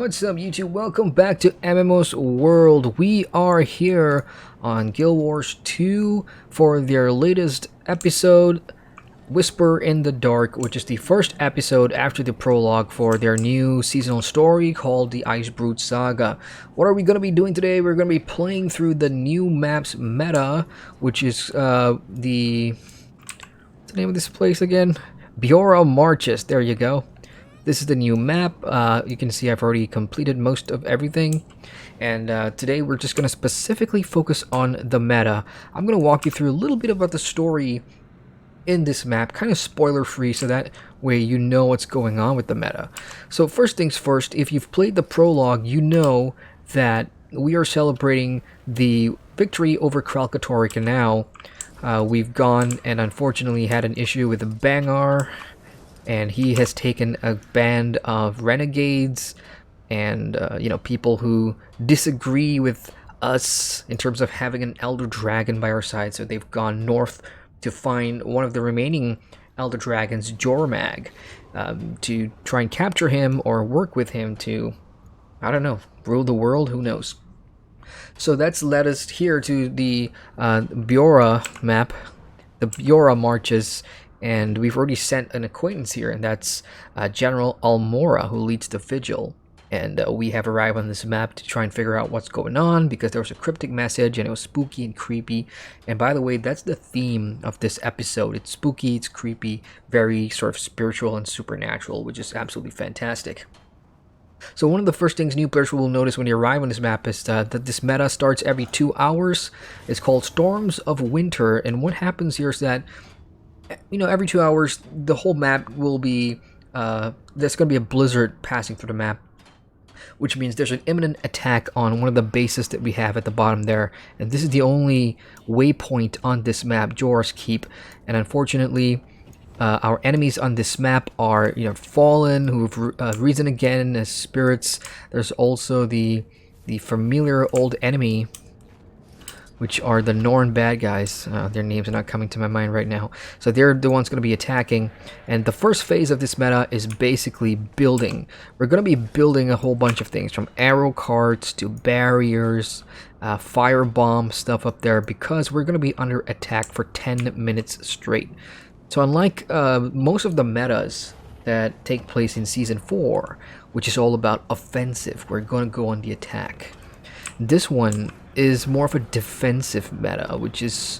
What's up YouTube? Welcome back to MMOSWORLD. We are here on Guild Wars 2 for their latest episode, Whisper in the Dark, which is the first episode after the prologue for their new seasonal story called the Icebrood Saga. What are we going to be doing today? We're going to be playing through the new map's meta, which is what's the name of this place again? Biora Marches. There you go. This is the new map. You can see I've already completed most of everything. And today we're just going to specifically focus on the meta. I'm going to walk you through a little bit about the story in this map, kind of spoiler free, so that way you know what's going on with the meta. So first things first, if you've played the prologue, you know that we are celebrating the victory over Kralkatorrik, and now we've gone and unfortunately had an issue with the Bangar. And he has taken a band of renegades and, people who disagree with us in terms of having an Elder Dragon by our side. So they've gone north to find one of the remaining Elder Dragons, Jormag, to try and capture him or work with him to, I don't know, rule the world? Who knows? So that's led us here to the Biora map, the Biora Marches. And we've already sent an acquaintance here, and that's General Almora, who leads the Vigil. And we have arrived on this map to try and figure out what's going on, because there was a cryptic message, and it was spooky and creepy. And by the way, that's the theme of this episode. It's spooky, it's creepy, very sort of spiritual and supernatural, which is absolutely fantastic. So one of the first things new players will notice when they arrive on this map is that this meta starts every 2 hours. It's called Storms of Winter, and what happens here is that every 2 hours, the whole map will be, there's going to be a blizzard passing through the map, which means there's an imminent attack on one of the bases that we have at the bottom there. And this is the only waypoint on this map, Jorah's Keep. And unfortunately, our enemies on this map are, fallen, who've risen again as spirits. There's also the familiar old enemy, which are the Norn bad guys. Their names are not coming to my mind right now. So they're the ones going to be attacking. And the first phase of this meta is basically building. We're going to be building a whole bunch of things, from arrow carts to barriers, firebomb stuff up there, because we're going to be under attack for 10 minutes straight. So unlike most of the metas that take place in Season 4, which is all about offensive, we're going to go on the attack. This one is more of a defensive meta, which is,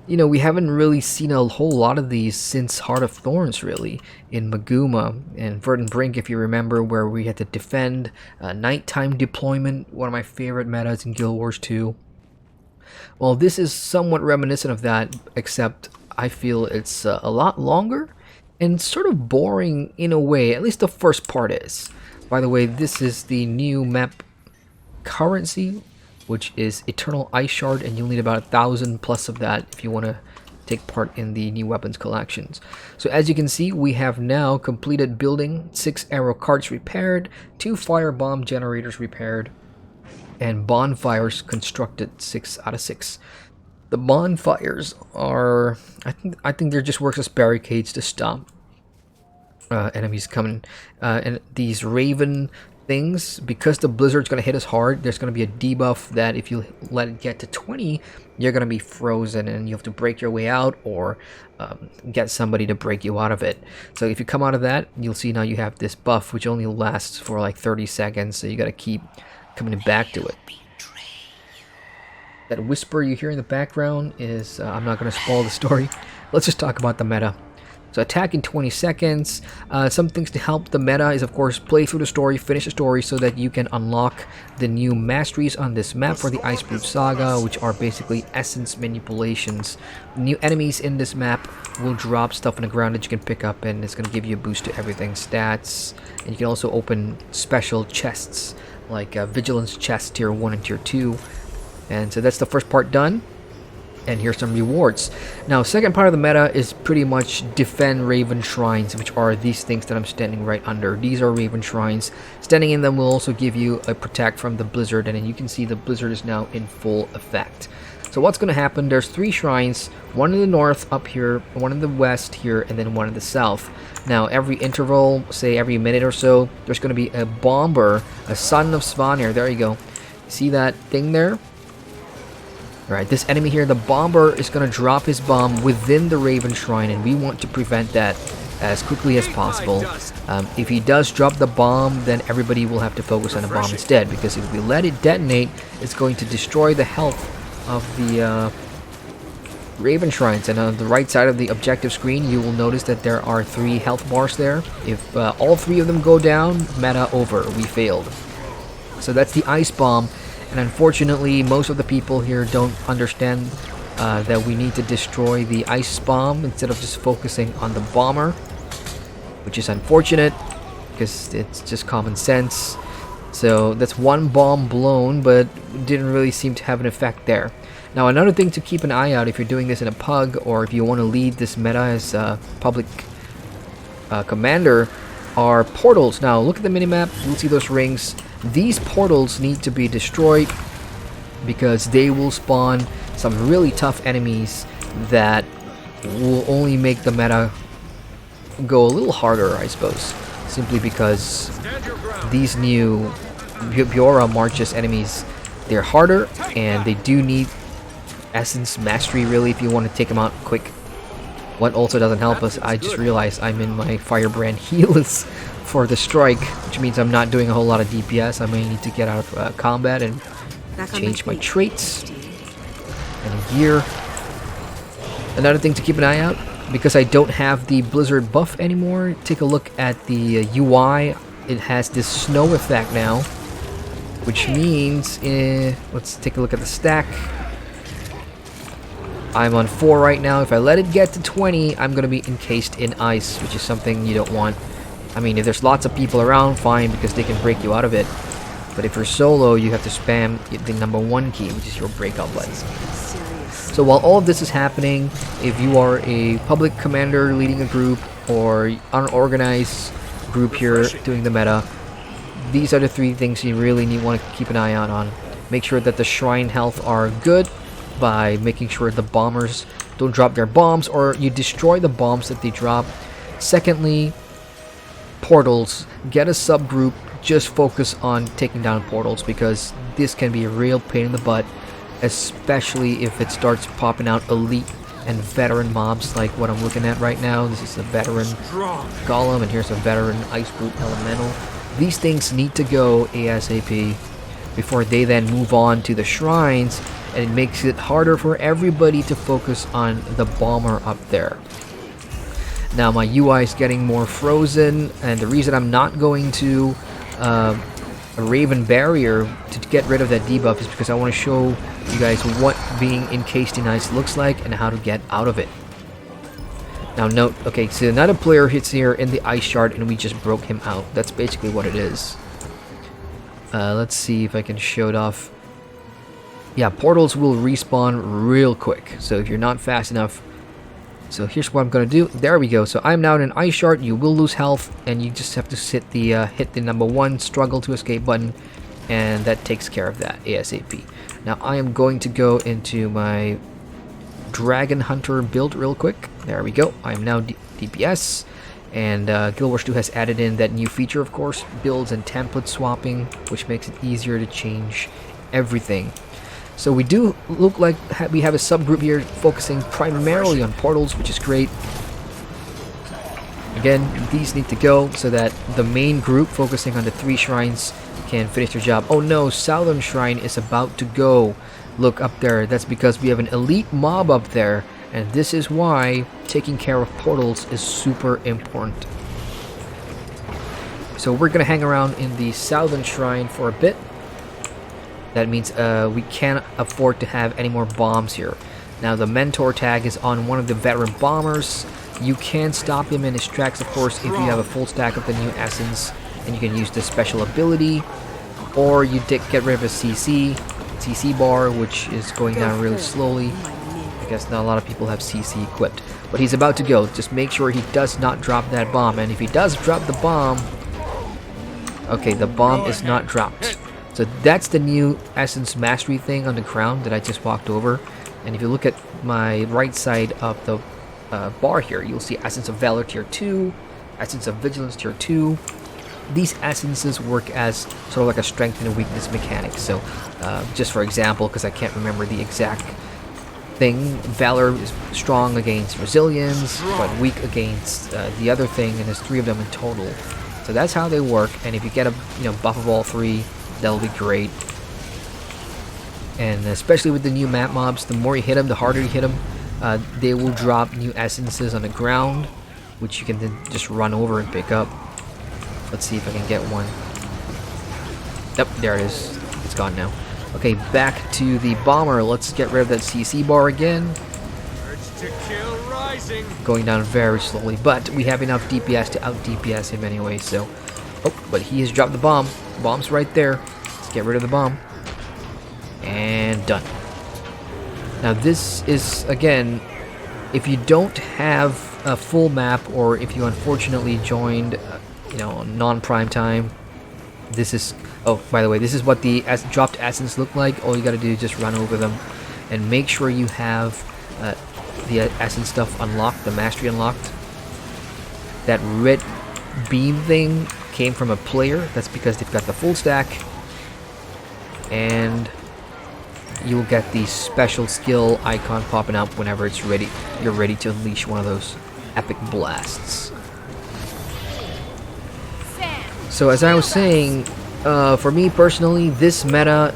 we haven't really seen a whole lot of these since Heart of Thorns, really, in Maguma and Verdant Brink, if you remember, where we had to defend nighttime deployment, one of my favorite metas in Guild Wars 2. Well, this is somewhat reminiscent of that, except I feel it's a lot longer and sort of boring in a way, at least the first part is. By the way, this is the new map currency, which is Eternal Ice Shard, and you'll need about 1,000 plus of that if you want to take part in the new weapons collections. So as you can see, we have now completed building 6 arrow carts repaired, 2 firebomb generators repaired, and bonfires constructed 6 out of 6. The bonfires are, I think they're just works as barricades to stop enemies coming, and these Ravin things, because the blizzard's going to hit us hard, there's going to be a debuff that if you let it get to 20, you're going to be frozen and you have to break your way out, or get somebody to break you out of it. So if you come out of that, you'll see now you have this buff, which only lasts for like 30 seconds, so you got to keep coming back to it. That whisper you hear in the background is, I'm not going to spoil the story. Let's just talk about the meta. So attack in 20 seconds. Some things to help the meta is, of course, play through the story, finish the story, so that you can unlock the new masteries on this map for the Icebrood Saga, which are basically essence manipulations. New enemies in this map will drop stuff on the ground that you can pick up, and it's going to give you a boost to everything, stats. And you can also open special chests, like Vigilance Chest Tier 1 and Tier 2. And so that's the first part done. And here's some rewards. Now, second part of the meta is pretty much defend Raven Shrines, which are these things that I'm standing right under. These are Raven Shrines. Standing in them will also give you a protect from the blizzard, and then you can see the blizzard is now in full effect. So what's going to happen, there's 3 shrines, one in the north up here, one in the west here, and then one in the south. Now every interval, say every minute or so, there's going to be a bomber, a son of Svanir. There you go. See that thing there? Alright, this enemy here, the bomber, is going to drop his bomb within the Ravin shrine, and we want to prevent that as quickly as possible. If he does drop the bomb, then everybody will have to focus on the bomb instead, because if we let it detonate, it's going to destroy the health of the Ravin shrines. And on the right side of the objective screen, you will notice that there are 3 health bars there. If all 3 of them go down, meta over, we failed. So that's the ice bomb, and unfortunately most of the people here don't understand that we need to destroy the ice bomb instead of just focusing on the bomber, which is unfortunate because it's just common sense. So that's 1 bomb blown, but didn't really seem to have an effect there. Now another thing to keep an eye out if you're doing this in a pug, or if you want to lead this meta as a public commander, are portals. Now look at the minimap, you'll see those rings. These portals need to be destroyed because they will spawn some really tough enemies that will only make the meta go a little harder, I suppose. Simply because these new Biora Marches enemies, they're harder and they do need essence mastery really if you want to take them out quick. What also doesn't help us, I just realized I'm in my Firebrand heals for the strike, which means I'm not doing a whole lot of DPS. I may need to get out of combat and change my traits and gear. Another thing to keep an eye out, because I don't have the blizzard buff anymore, take a look at the UI. It has this snow effect now, which means let's take a look at the stack. I'm on 4 right now. If I let it get to 20, I'm going to be encased in ice, which is something you don't want. I mean, if there's lots of people around, fine, because they can break you out of it. But if you're solo, you have to spam the #1 key, which is your breakout button. So while all of this is happening, if you are a public commander leading a group, or unorganized group here doing the meta, these are the 3 things you really want to keep an eye out on. Make sure that the shrine health are good by making sure the bombers don't drop their bombs, or you destroy the bombs that they drop. Secondly, portals. Get a subgroup, just focus on taking down portals, because this can be a real pain in the butt, especially if it starts popping out elite and veteran mobs like what I'm looking at right now. This is a veteran golem, and here's a veteran Icebrood elemental. These things need to go ASAP before they then move on to the shrines, and it makes it harder for everybody to focus on the bomber up there. Now my UI is getting more frozen, and the reason I'm not going to a Ravin barrier to get rid of that debuff is because I want to show you guys what being encased in ice looks like and how to get out of it. Now note, okay, so another player hits here in the ice shard and we just broke him out. That's basically what it is. Let's see if I can show it off. Yeah, portals will respawn real quick, so if you're not fast enough. So here's what I'm gonna do. There we go. So I'm now in an ice shard. You will lose health, and you just have to hit the #1 struggle to escape button, and that takes care of that ASAP. Now I am going to go into my Dragon Hunter build real quick. There we go. I am now DPS, and Guild Wars 2 has added in that new feature, of course, builds and template swapping, which makes it easier to change everything. So we do look like we have a subgroup here focusing primarily on portals, which is great. Again, these need to go so that the main group focusing on the 3 shrines can finish their job. Oh no, Southern Shrine is about to go. Look up there, that's because we have an elite mob up there, and this is why taking care of portals is super important. So we're gonna hang around in the Southern Shrine for a bit. That means we can't afford to have any more bombs here. Now the mentor tag is on one of the veteran bombers. You can stop him in his tracks, of course, if you have a full stack of the new essence, and you can use the special ability, or you get rid of a CC bar, which is going down really slowly. I guess not a lot of people have CC equipped, but he's about to go. Just make sure he does not drop that bomb, and if he does drop the bomb, okay, the bomb is not dropped. So that's the new Essence Mastery thing on the ground that I just walked over. And if you look at my right side of the bar here, you'll see Essence of Valor tier 2, Essence of Vigilance tier 2. These essences work as sort of like a strength and a weakness mechanic. So just for example, because I can't remember the exact thing, Valor is strong against resilience, but weak against the other thing, and there's 3 of them in total. So that's how they work, and if you get a buff of all 3, that'll be great. And especially with the new map mobs, the more you hit them, the harder you hit them, they will drop new essences on the ground, which you can then just run over and pick up. Let's see if I can get one. Yep, there it is. It's gone now. Okay, back to the bomber. Let's get rid of that CC bar again. Urge to kill rising. Going down very slowly, but we have enough DPS to out DPS him anyway, so... Oh, but he has dropped the bomb. The bomb's right there. Let's get rid of the bomb. And done. Now this is, again, if you don't have a full map, or if you unfortunately joined, non-prime time, this is... Oh, by the way, this is what the dropped essence look like. All you gotta do is just run over them, and make sure you have the essence stuff unlocked, the mastery unlocked. That red beam thing came from a player. That's because they've got the full stack, and you'll get the special skill icon popping up whenever it's ready. You're ready to unleash one of those epic blasts. So as I was saying, for me personally, this meta,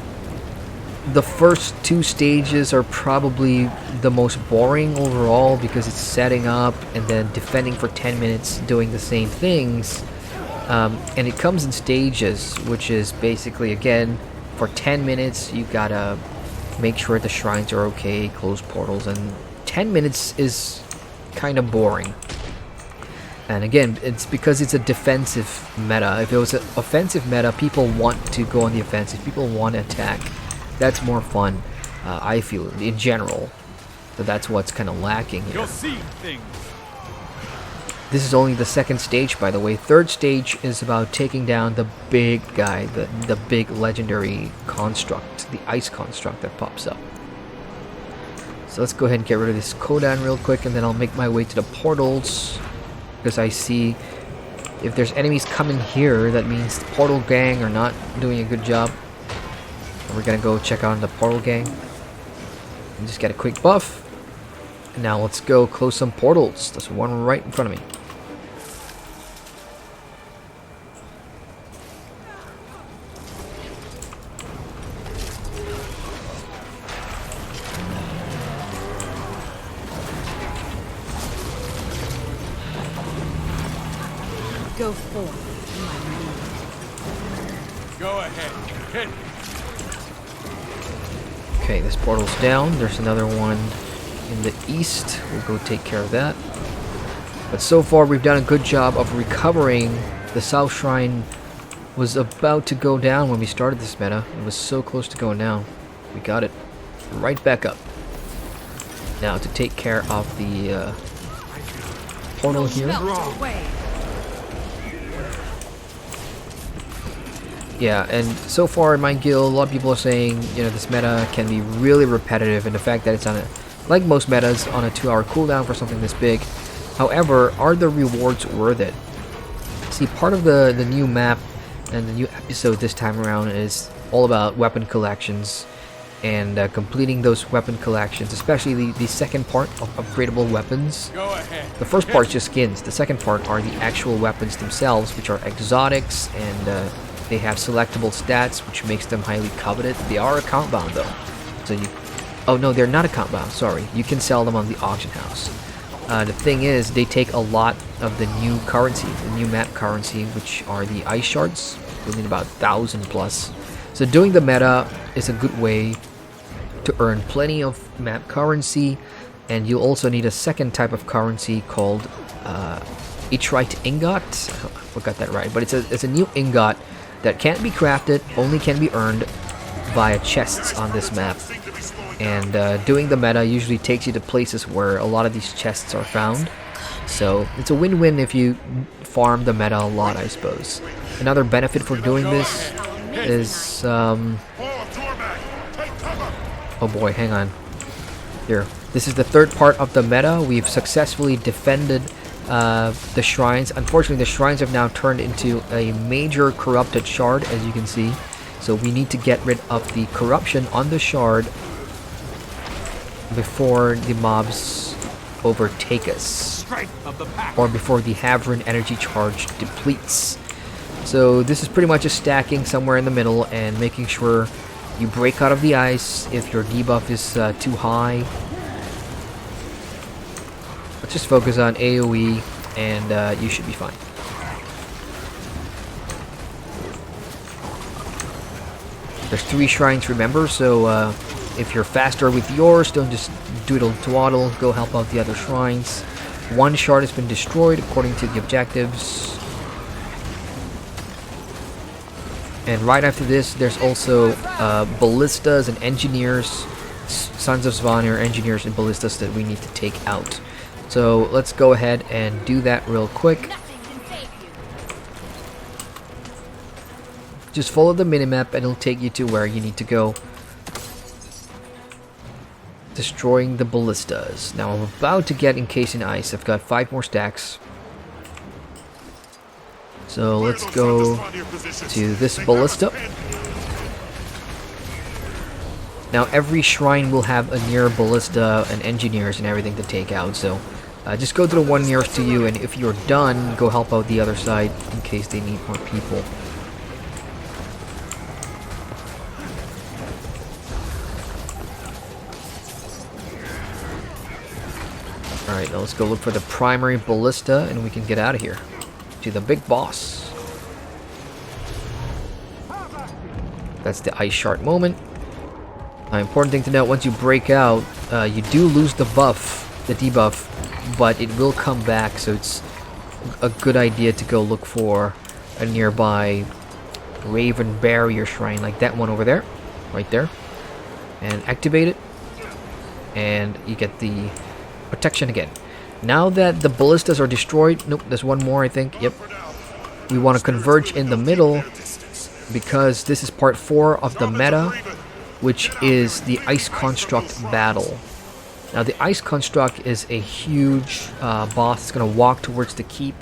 the first 2 stages are probably the most boring overall, because it's setting up and then defending for 10 minutes doing the same things. And it comes in stages, which is basically, again, for 10 minutes you gotta make sure the shrines are okay, close portals, and 10 minutes is kind of boring. And again, it's because it's a defensive meta. If it was an offensive meta, people want to go on the offensive, people want to attack. That's more fun, I feel, in general. So that's what's kind of lacking here. You'll see things. This is only the 2nd stage, by the way. 3rd stage is about taking down the big guy, the big legendary construct, the ice construct that pops up. So let's go ahead and get rid of this cooldown real quick, and then I'll make my way to the portals, because I see if there's enemies coming here, that means the portal gang are not doing a good job. And we're gonna go check out the portal gang and just get a quick buff. And now let's go close some portals. There's one right in front of me. Go forth, my Go ahead. Hit. Okay, this portal's down. There's another one in the east. We'll go take care of that. But so far we've done a good job of recovering. The South Shrine was about to go down when we started this meta. It was so close to going down. We got it right back up. Now to take care of the portal here. Yeah, and so far in my guild, a lot of people are saying, this meta can be really repetitive, and the fact that it's on like most metas, on a 2-hour cooldown for something this big. However, are the rewards worth it? See, part of the new map and the new episode this time around is all about weapon collections, and completing those weapon collections, especially the second part of upgradable weapons. Go ahead. The first part is just skins. The second part are the actual weapons themselves, which are exotics, and they have selectable stats, which makes them highly coveted. They are account bound though, so you... Oh no, they're not account bound, sorry. You can sell them on the auction house. The thing is, they take a lot of the new currency, the new map currency, which are the ice shards. You'll need about 1,000 plus. So doing the meta is a good way to earn plenty of map currency, and you'll also need a second type of currency called Itrite ingot. I forgot that right, but it's a new ingot that can't be crafted, only can be earned via chests on this map. And doing the meta usually takes you to places where a lot of these chests are found. So it's a win-win if you farm the meta a lot, I suppose. Another benefit for doing this is... oh boy, hang on. Here, this is the third part of the meta. We've successfully defended the shrines. Unfortunately, the shrines have now turned into a major corrupted shard, as you can see. So we need to get rid of the corruption on the shard before the mobs overtake us, or before the Havrin energy charge depletes. So this is pretty much just stacking somewhere in the middle and making sure you break out of the ice if your debuff is too high. Let's just focus on AoE and you should be fine. There's 3 shrines, remember, so if you're faster with yours, don't just doodle twaddle, go help out the other shrines. 1 shard has been destroyed according to the objectives. And right after this, there's also ballistas and engineers, Sons of Svanir, engineers and ballistas that we need to take out. So let's go ahead and do that real quick. Just follow the minimap and it'll take you to where you need to go. Destroying the ballistas. Now I'm about to get encased in ice. I've got 5 more stacks. So let's go to this ballista. Now every shrine will have a near ballista and engineers and everything to take out. So just go to the one nearest to you, and if you're done, go help out the other side in case they need more people. Alright, now let's go look for the primary ballista and we can get out of here. To the big boss. That's the ice shard moment. Important thing to note, once you break out, you do lose the buff, the debuff, but it will come back, so it's a good idea to go look for a nearby Ravin barrier shrine, like that one over there, right there, and activate it, and you get the protection again. Now that the ballistas are destroyed, nope, there's one more I think, yep. We want to converge in the middle because this is part 4 of the meta, which is the Ice Construct battle. Now the Ice Construct is a huge boss. It's going to walk towards the keep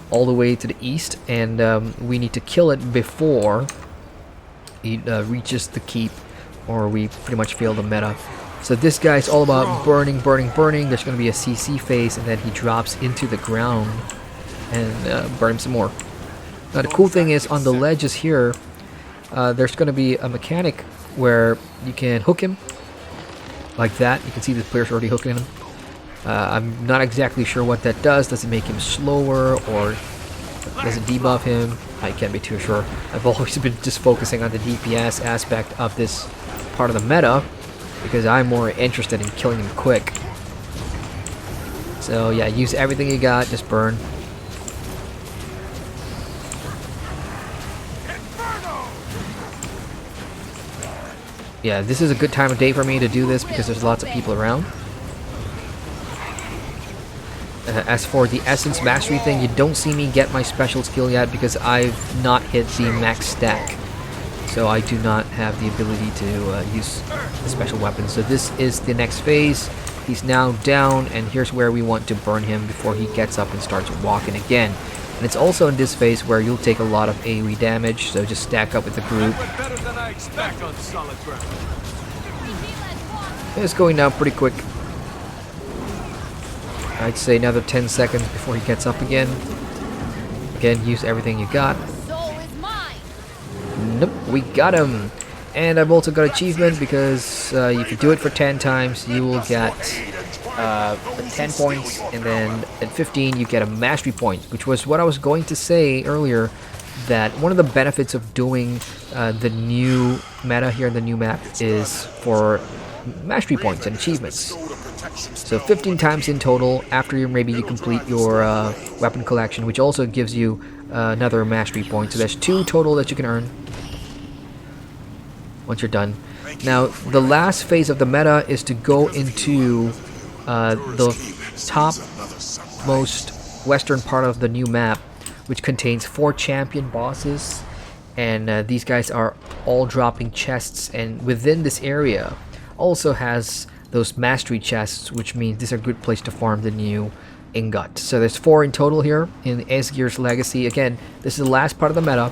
all the way to the east, and we need to kill it before it reaches the keep, or we pretty much fail the meta. So this guy's all about burning, burning, burning. There's going to be a CC phase, and then he drops into the ground and burn him some more. Now the cool thing is, on the ledges here, there's going to be a mechanic where you can hook him like that. You can see the player's already hooking him. I'm not exactly sure what that does. Does it make him slower, or does it debuff him? I can't be too sure. I've always been just focusing on the DPS aspect of this part of the meta, because I'm more interested in killing him quick. So yeah, use everything you got, just burn. Yeah, this is a good time of day for me to do this because there's lots of people around. As for the Essence Mastery thing, you don't see me get my special skill yet because I've not hit the max stack. So I do not have the ability to use the special weapon. So this is the next phase. He's now down, and here's where we want to burn him before he gets up and starts walking again. And it's also in this phase where you'll take a lot of AoE damage, so just stack up with the group. It's going down pretty quick. I'd say another 10 seconds before he gets up again. Again, use everything you got. Nope, we got him. And I've also got achievement because if you do it for 10 times, you will get 10 points, and then at 15 you get a mastery point, which was what I was going to say earlier, that one of the benefits of doing the new meta here in the new map is for mastery points and achievements. So 15 times in total after you complete your weapon collection, which also gives you another mastery point. So there's 2 total that you can earn once you're done. Now the last phase of the meta is to go into the top most western part of the new map, which contains 4 champion bosses, and these guys are all dropping chests, and within this area also has those mastery chests, which means these are a good place to farm the new ingot. So there's 4 in total here in Aesgeir's Legacy. Again, this is the last part of the meta.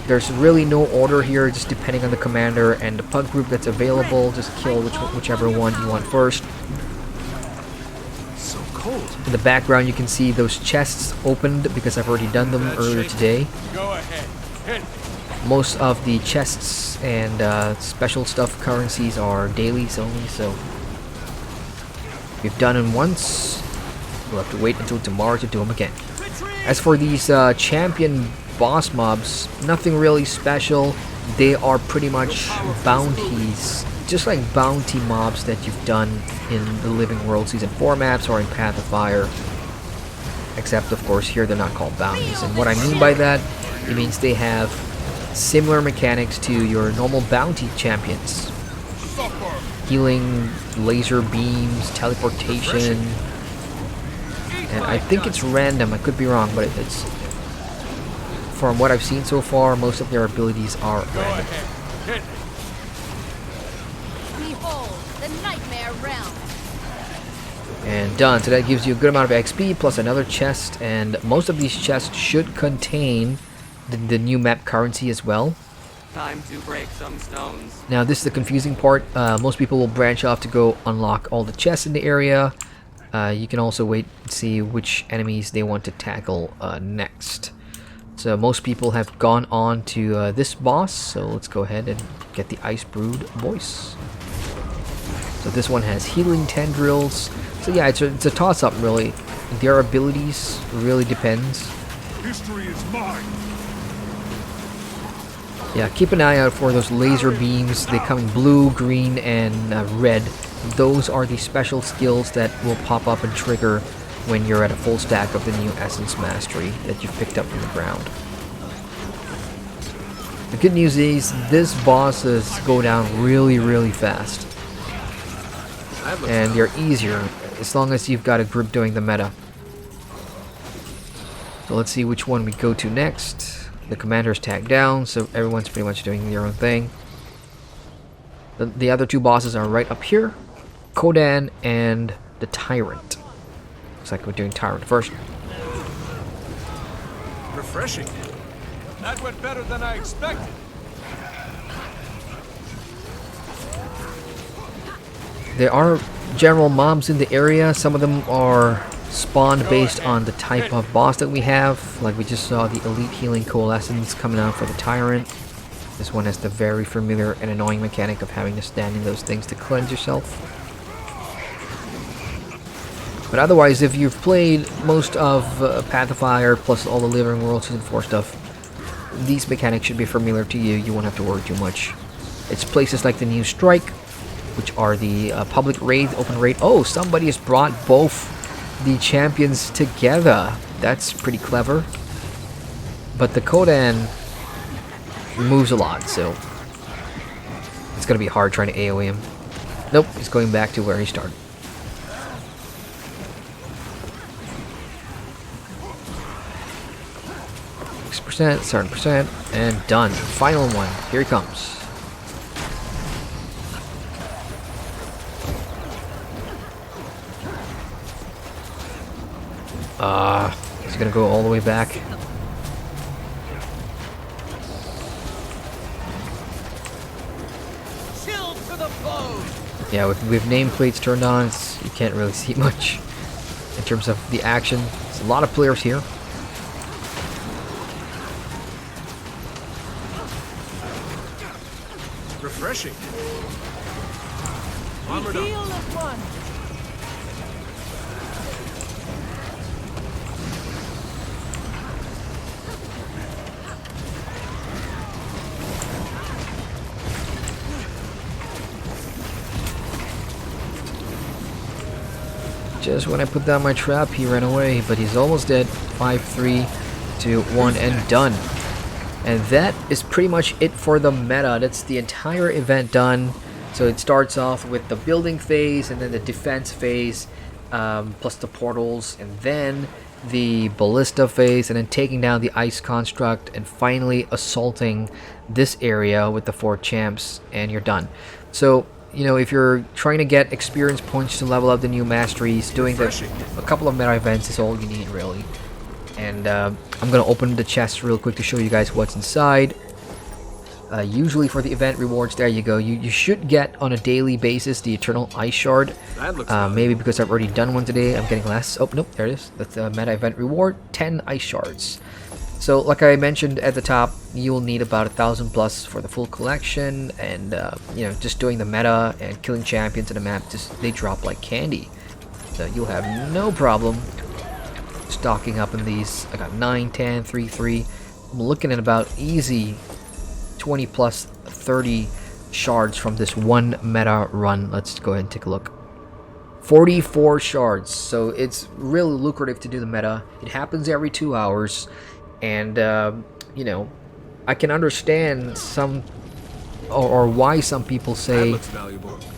There's really no order here, just depending on the commander and the pug group that's available. Just kill whichever one you want first. So cold. In the background, you can see those chests opened because I've already done them earlier today. Go ahead. Hit. Most of the chests and special stuff currencies are dailies only, so we've done them once. We'll have to wait until tomorrow to do them again. As for these champion boss mobs, nothing really special. They are pretty much bounties, just like bounty mobs that you've done in the Living World Season 4 maps or in Path of Fire. Except, of course, here they're not called bounties. And what I mean by that, it means they have similar mechanics to your normal bounty champions. Healing, laser beams, teleportation. And I think it's random, I could be wrong, but it's... From what I've seen so far, most of their abilities are random. Behold, the nightmare realm. And done. So that gives you a good amount of XP plus another chest, and most of these chests should contain the new map currency as well. Time to break some stones. Now this is the confusing part. Most people will branch off to go unlock all the chests in the area. You can also wait and see which enemies they want to tackle next. So most people have gone on to this boss, so let's go ahead and get the Icebrood voice. So this one has healing tendrils. So yeah, it's a toss-up really. Their abilities really depends. History is mine. Yeah, keep an eye out for those laser beams. They come in blue, green, and red. Those are the special skills that will pop up and trigger when you're at a full stack of the new Essence Mastery that you've picked up from the ground. The good news is, this bosses go down really fast. And they're easier, as long as you've got a group doing the meta. So let's see which one we go to next. The commander's tagged down, so everyone's pretty much doing their own thing. The other 2 bosses are right up here. Kodan and the Tyrant. Looks like we're doing Tyrant first. Refreshing. That went better than I expected. There are general mobs in the area. Some of them are spawned based on the type of boss that we have. Like we just saw the Elite Healing Coalescence coming out for the Tyrant. This one has the very familiar and annoying mechanic of having to stand in those things to cleanse yourself. But otherwise, if you've played most of Path of Fire plus all the Living World Season 4 stuff, these mechanics should be familiar to you. You won't have to worry too much. It's places like the new Strike, which are the public raid, open raid. Oh, somebody has brought both the champions together. That's pretty clever. But the Kodan moves a lot, so it's going to be hard trying to AoE him. Nope, he's going back to where he started. %, 7%, and done. Final one. Here he comes. He's gonna go all the way back. Chill to the bone. Yeah, with nameplates turned on, you can't really see much in terms of the action. There's a lot of players here. Refreshing. Armored up. Heal of one. Just when I put down my trap, he ran away, but he's almost dead. 5, 3, 2, 1, and done. And that is pretty much it for the meta. That's the entire event done. So it starts off with the building phase, and then the defense phase, plus the portals, and then the ballista phase, and then taking down the ice construct, and finally assaulting this area with the 4 champs, and you're done. So you know, if you're trying to get experience points to level up the new masteries, doing a couple of meta events is all you need, really. And I'm gonna open the chest real quick to show you guys what's inside. Usually for the event rewards, there you go. You should get on a daily basis the Eternal Ice Shard. That looks Maybe because I've already done one today, I'm getting less. Oh, nope, there it is. That's the meta event reward, 10 Ice Shards. So, like I mentioned at the top, you will need about 1,000 plus for the full collection, and you know, just doing the meta and killing champions in the map, they drop like candy. So you'll have no problem stocking up in these. I got 9, 10, 3, 3. I'm looking at about easy 20 plus 30 shards from this one meta run. Let's go ahead and take a look. 44 shards, so it's really lucrative to do the meta. It happens every 2 hours, and you know, I can understand some or why some people say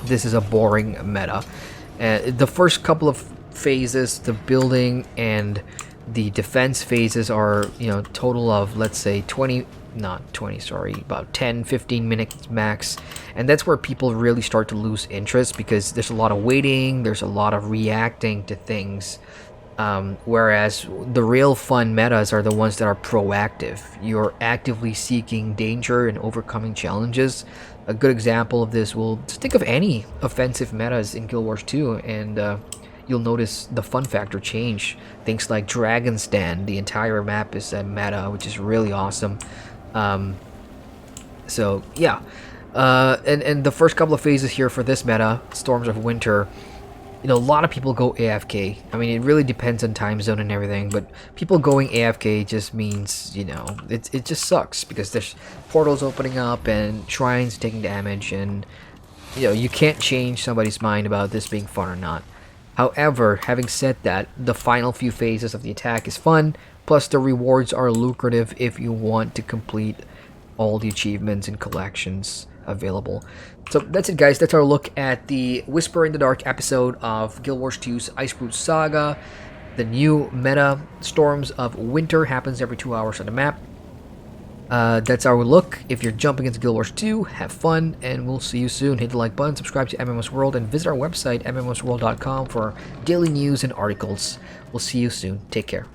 this is a boring meta. The first couple of phases, the building and the defense phases, are, you know, total of, let's say, 20, not 20, sorry, about 10-15 minutes max, and that's where people really start to lose interest, because there's a lot of waiting, there's a lot of reacting to things, whereas the real fun metas are the ones that are proactive. You're actively seeking danger and overcoming challenges. A good example of this, will just think of any offensive metas in Guild Wars 2, and you'll notice the fun factor change. Things like Dragon Stand, the entire map is a meta, which is really awesome. So yeah, and the first couple of phases here for this meta, Storms of Winter, you know, a lot of people go AFK. I mean, it really depends on time zone and everything, but people going AFK just means, you know, it just sucks, because there's portals opening up and shrines taking damage, and you know, you can't change somebody's mind about this being fun or not. However, having said that, the final few phases of the attack is fun, plus the rewards are lucrative if you want to complete all the achievements and collections available. So that's it, guys. That's our look at the Whisper in the Dark episode of Guild Wars 2's Icebrood Saga. The new meta, Storms of Winter, happens every 2 hours on the map. That's our look. If you're jumping into Guild Wars 2, have fun, and we'll see you soon. Hit the like button, subscribe to MMOSWORLD, and visit our website, MMOSWORLD.com, for daily news and articles. We'll see you soon. Take care.